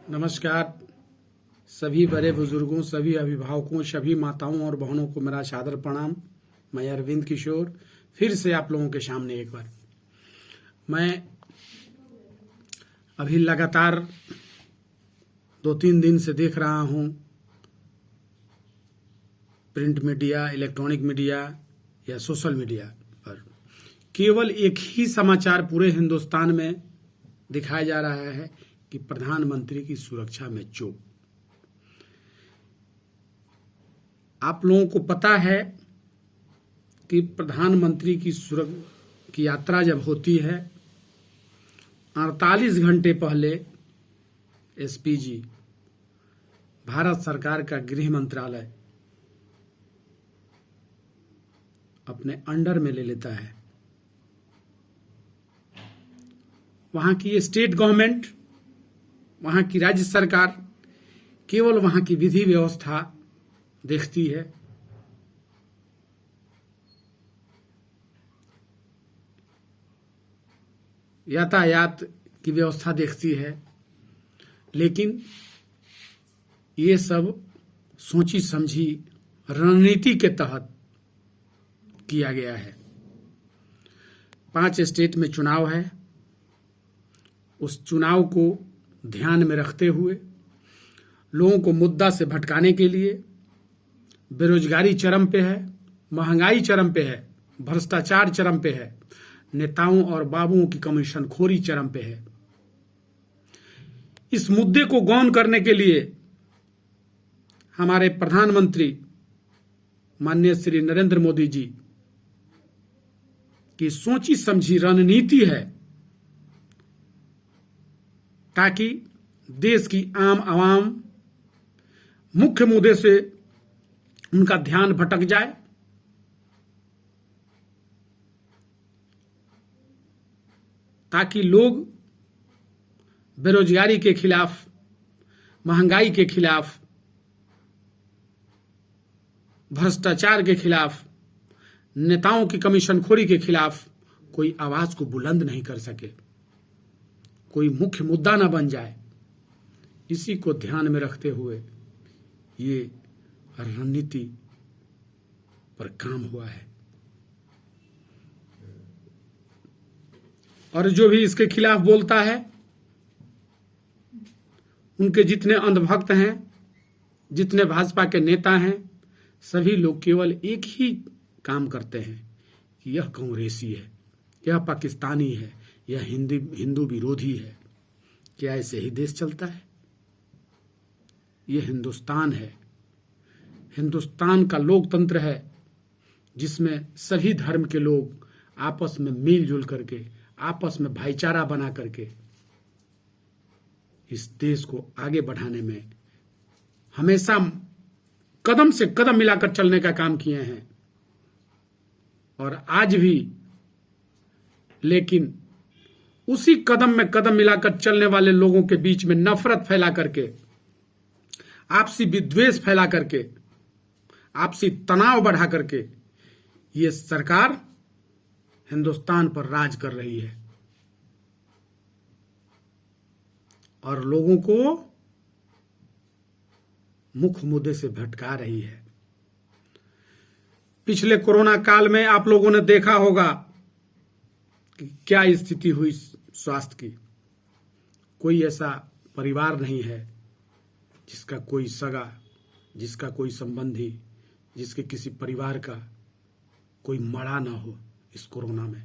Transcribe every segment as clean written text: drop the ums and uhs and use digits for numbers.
नमस्कार। सभी बड़े बुजुर्गों, सभी अभिभावकों, सभी माताओं और बहनों को मेरा सादर प्रणाम। मैं अरविंद किशोर फिर से आप लोगों के सामने एक बार। मैं अभी लगातार 2-3 दिन से देख रहा हूँ प्रिंट मीडिया, इलेक्ट्रॉनिक मीडिया या सोशल मीडिया पर केवल एक ही समाचार पूरे हिंदुस्तान में दिखाया जा रहा है कि प्रधानमंत्री की सुरक्षा में चूक। आप लोगों को पता है कि प्रधानमंत्री की यात्रा जब होती है 48 घंटे पहले एसपीजी, भारत सरकार का गृह मंत्रालय अपने अंडर में ले लेता है। वहां की स्टेट गवर्नमेंट, वहां की राज्य सरकार केवल वहां की विधि व्यवस्था देखती है। यातायात की व्यवस्था देखती है। लेकिन ये सब सोची समझी रणनीति के तहत किया गया है। 5 स्टेट में चुनाव है। उस चुनाव को ध्यान में रखते हुए लोगों को मुद्दा से भटकाने के लिए बेरोजगारी चरम पे है, महंगाई चरम पे है, भ्रष्टाचार चरम पे है, नेताओं और बाबुओं की कमीशन खोरी चरम पे है। इस मुद्दे को गौन करने के लिए हमारे प्रधानमंत्री माननीय श्री नरेंद्र मोदी जी की सोची समझी रणनीति है ताकि देश की आम आवाम मुख्य मुद्दे से उनका ध्यान भटक जाए, ताकि लोग बेरोजगारी के खिलाफ, महंगाई के खिलाफ, भ्रष्टाचार के खिलाफ, नेताओं की कमीशनखोरी के खिलाफ कोई आवाज को बुलंद नहीं कर सके, कोई मुख्य मुद्दा न बन जाए। इसी को ध्यान में रखते हुए ये रणनीति पर काम हुआ है। और जो भी इसके खिलाफ बोलता है, उनके जितने अंधभक्त हैं, जितने भाजपा के नेता हैं, सभी लोग केवल एक ही काम करते हैं कि यह कांग्रेसी है, यह पाकिस्तानी है, यह हिंदू विरोधी है। क्या ऐसे ही देश चलता है? यह हिंदुस्तान है। हिंदुस्तान का लोकतंत्र है जिसमें सभी धर्म के लोग आपस में मिलजुल करके, आपस में भाईचारा बना करके इस देश को आगे बढ़ाने में हमेशा कदम से कदम मिलाकर चलने का काम किए हैं और आज भी। लेकिन उसी कदम में कदम मिलाकर चलने वाले लोगों के बीच में नफरत फैला करके, आपसी विद्वेष फैला करके, आपसी तनाव बढ़ा करके ये सरकार हिंदुस्तान पर राज कर रही है और लोगों को मुख्य मुद्दे से भटका रही है। पिछले कोरोना काल में आप लोगों ने देखा होगा कि क्या स्थिति हुई स्वास्थ्य की। कोई ऐसा परिवार नहीं है जिसका कोई सगा, जिसका कोई संबंधी, जिसके किसी परिवार का कोई मरा ना हो इस कोरोना में।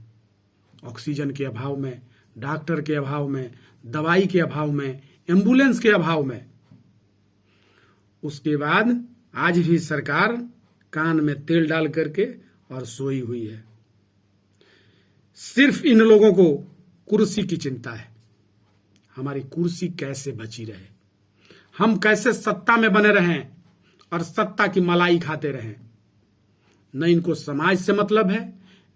ऑक्सीजन के अभाव में, डॉक्टर के अभाव में, दवाई के अभाव में, एम्बुलेंस के अभाव में। उसके बाद आज भी सरकार कान में तेल डाल करके और सोई हुई है। सिर्फ इन लोगों को कुर्सी की चिंता है। हमारी कुर्सी कैसे बची रहे, हम कैसे सत्ता में बने रहें और सत्ता की मलाई खाते रहें। न इनको समाज से मतलब है,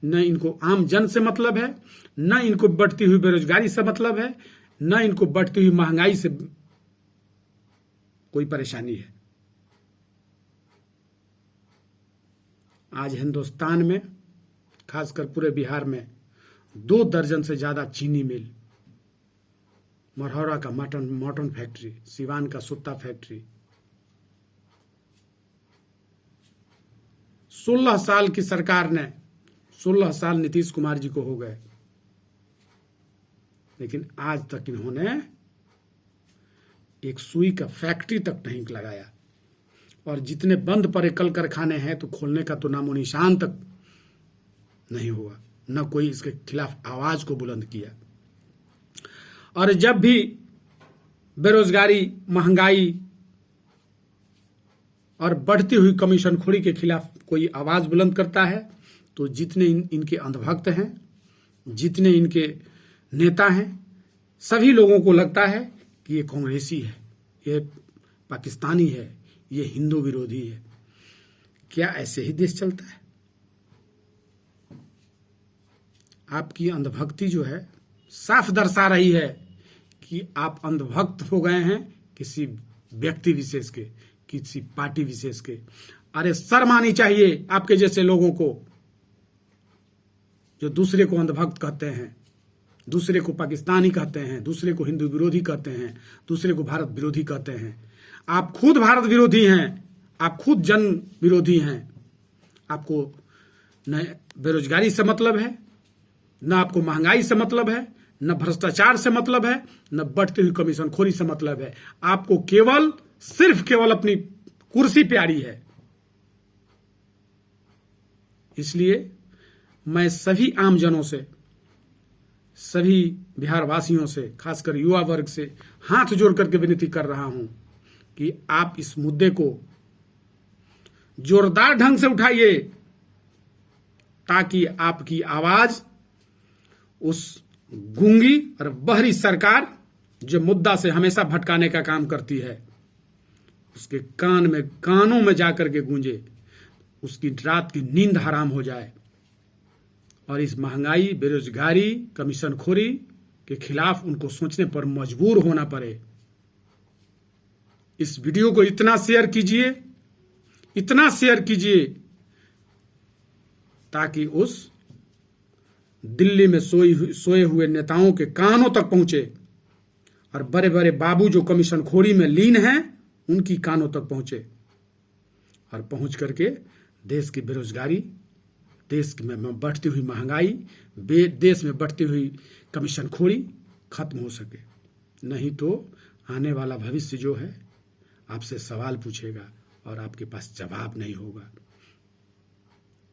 न इनको आम जन से मतलब है, न इनको बढ़ती हुई बेरोजगारी से मतलब है, न इनको बढ़ती हुई महंगाई से कोई परेशानी है। आज हिंदुस्तान में, खासकर पूरे बिहार में 2 दर्जन से ज्यादा चीनी मिल मरहौरा का मटन फैक्ट्री, सिवान का सुत्ता फैक्ट्री। 16 साल की सरकार ने, 16 साल नीतीश कुमार जी को हो गए, लेकिन आज तक इन्होंने एक सुई का फैक्ट्री तक नहीं लगाया। और जितने बंद पड़े कल कारखाने हैं तो खोलने का तो नामो निशान तक नहीं हुआ, न कोई इसके खिलाफ आवाज को बुलंद किया। और जब भी बेरोजगारी, महंगाई और बढ़ती हुई कमीशनखोरी के खिलाफ कोई आवाज बुलंद करता है तो जितने इनके अंधभक्त हैं, जितने इनके नेता हैं, सभी लोगों को लगता है कि ये कांग्रेसी है, ये पाकिस्तानी है, ये हिंदू विरोधी है। क्या ऐसे ही देश चलता है? आपकी अंधभक्ति जो है साफ दर्शा रही है कि आप अंधभक्त हो गए हैं किसी व्यक्ति विशेष के, किसी पार्टी विशेष के। अरे शर्म आनी चाहिए आपके जैसे लोगों को, जो दूसरे को अंधभक्त कहते हैं, दूसरे को पाकिस्तानी कहते हैं, दूसरे को हिंदू विरोधी कहते हैं, दूसरे को भारत विरोधी कहते हैं। आप खुद भारत विरोधी हैं, आप खुद जन विरोधी हैं। आपको न बेरोजगारी से मतलब है, न आपको महंगाई से मतलब है, न भ्रष्टाचार से मतलब है, न बढ़ती हुई कमीशनखोरी से मतलब है। आपको केवल सिर्फ केवल अपनी कुर्सी प्यारी है। इसलिए मैं सभी आम जनों से, सभी बिहार वासियों से, खासकर युवा वर्ग से हाथ जोड़ करके विनती कर रहा हूं कि आप इस मुद्दे को जोरदार ढंग से उठाइए ताकि आपकी आवाज उस गूंगी और बहरी सरकार जो मुद्दा से हमेशा भटकाने का काम करती है, उसके कानों में जाकर के गूंजे, उसकी रात की नींद हराम हो जाए और इस महंगाई, बेरोजगारी, कमीशनखोरी के खिलाफ उनको सोचने पर मजबूर होना पड़े। इस वीडियो को इतना शेयर कीजिए ताकि उस दिल्ली में सोए हुए नेताओं के कानों तक पहुंचे और बड़े बड़े बाबू जो कमीशनखोरी में लीन हैं उनकी कानों तक पहुंचे और पहुंच करके देश की बेरोजगारी, देश में बढ़ती हुई महंगाई, देश में बढ़ती हुई कमीशनखोरी खत्म हो सके। नहीं तो आने वाला भविष्य जो है आपसे सवाल पूछेगा और आपके पास जवाब नहीं होगा।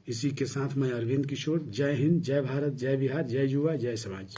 इसी के साथ मैं अरविंद किशोर, जय हिंद, जय भारत, जय बिहार, जय युवा, जय समाज।